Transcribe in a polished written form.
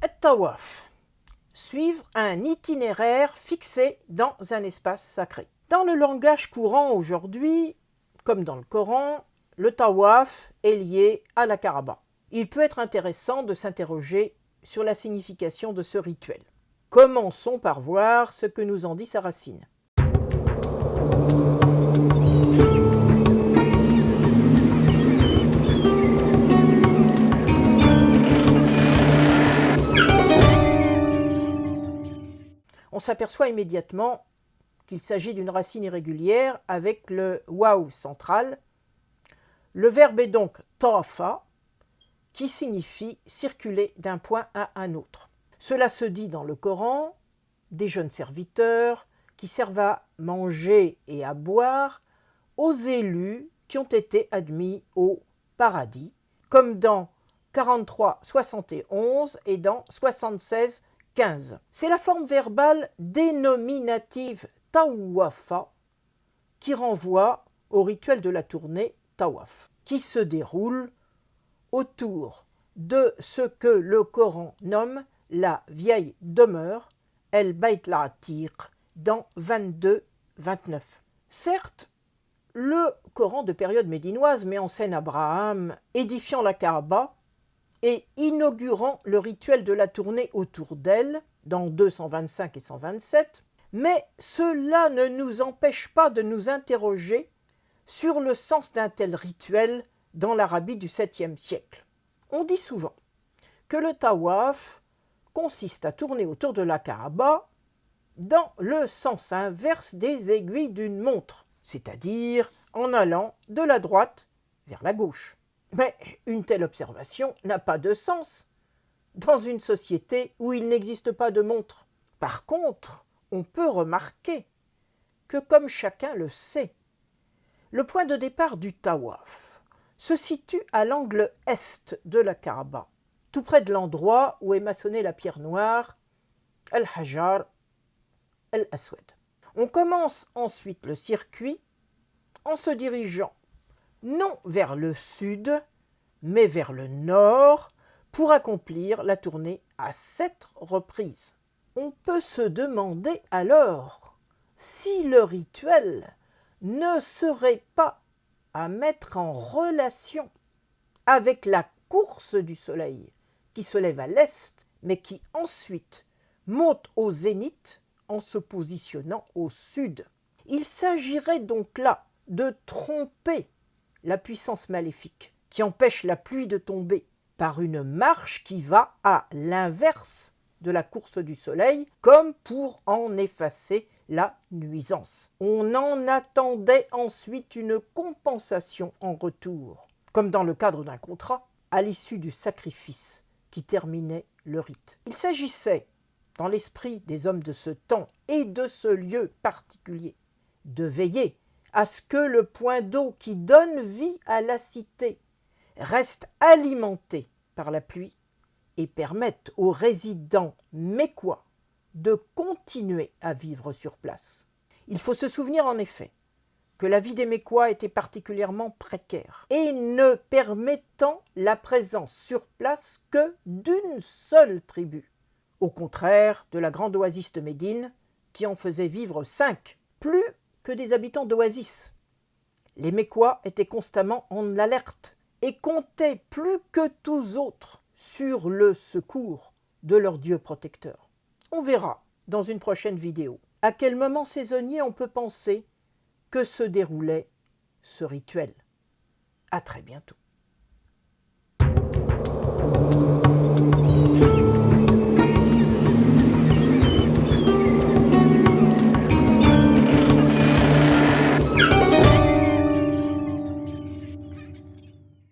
Tawaf. Suivre un itinéraire fixé dans un espace sacré. Dans le langage courant aujourd'hui, comme dans le Coran, le tawaf est lié à la Kaaba. Il peut être intéressant de s'interroger sur la signification de ce rituel. Commençons par voir ce que nous en dit sa racine. On s'aperçoit immédiatement qu'il s'agit d'une racine irrégulière avec le waw central. Le verbe est donc tawafa, qui signifie circuler d'un point à un autre. Cela se dit dans le Coran, des jeunes serviteurs qui servent à manger et à boire aux élus qui ont été admis au paradis, comme dans 43-71 et dans 76-15. C'est la forme verbale dénominative tawafa qui renvoie au rituel de la tournée tawaf, qui se déroule autour de ce que le Coran nomme la vieille demeure, El Bayt al-Atiq, dans 22-29. Certes, le Coran de période médinoise met en scène Abraham édifiant la Kaaba et inaugurant le rituel de la tournée autour d'elle, dans 225 et 127, mais cela ne nous empêche pas de nous interroger sur le sens d'un tel rituel dans l'Arabie du 7e siècle. On dit souvent que le tawaf consiste à tourner autour de la Kaaba dans le sens inverse des aiguilles d'une montre, c'est-à-dire en allant de la droite vers la gauche. Mais une telle observation n'a pas de sens dans une société où il n'existe pas de montre. Par contre, on peut remarquer que, comme chacun le sait, le point de départ du tawaf se situe à l'angle est de la Kaaba, tout près de l'endroit où est maçonnée la pierre noire, Al-Hajar Al-Aswad. On commence ensuite le circuit en se dirigeant non vers le sud, mais vers le nord, pour accomplir la tournée à 7 reprises. On peut se demander alors si le rituel ne serait pas à mettre en relation avec la course du soleil qui se lève à l'est, mais qui ensuite monte au zénith en se positionnant au sud. Il s'agirait donc là de tromper la puissance maléfique qui empêche la pluie de tomber par une marche qui va à l'inverse de la course du soleil, comme pour en effacer la nuisance. On en attendait ensuite une compensation en retour, comme dans le cadre d'un contrat, à l'issue du sacrifice qui terminait le rite. Il s'agissait, dans l'esprit des hommes de ce temps et de ce lieu particulier, de veiller à ce que le point d'eau qui donne vie à la cité reste alimenté par la pluie et permette aux résidents mécois de continuer à vivre sur place. Il faut se souvenir en effet que la vie des Mécois était particulièrement précaire et ne permettant la présence sur place que d'une seule tribu, au contraire de la grande oasis de Médine qui en faisait vivre 5, plus que des habitants d'oasis. Les Mécois étaient constamment en alerte et comptaient plus que tous autres sur le secours de leur Dieu protecteur. On verra dans une prochaine vidéo à quel moment saisonnier on peut penser que se déroulait ce rituel. À très bientôt.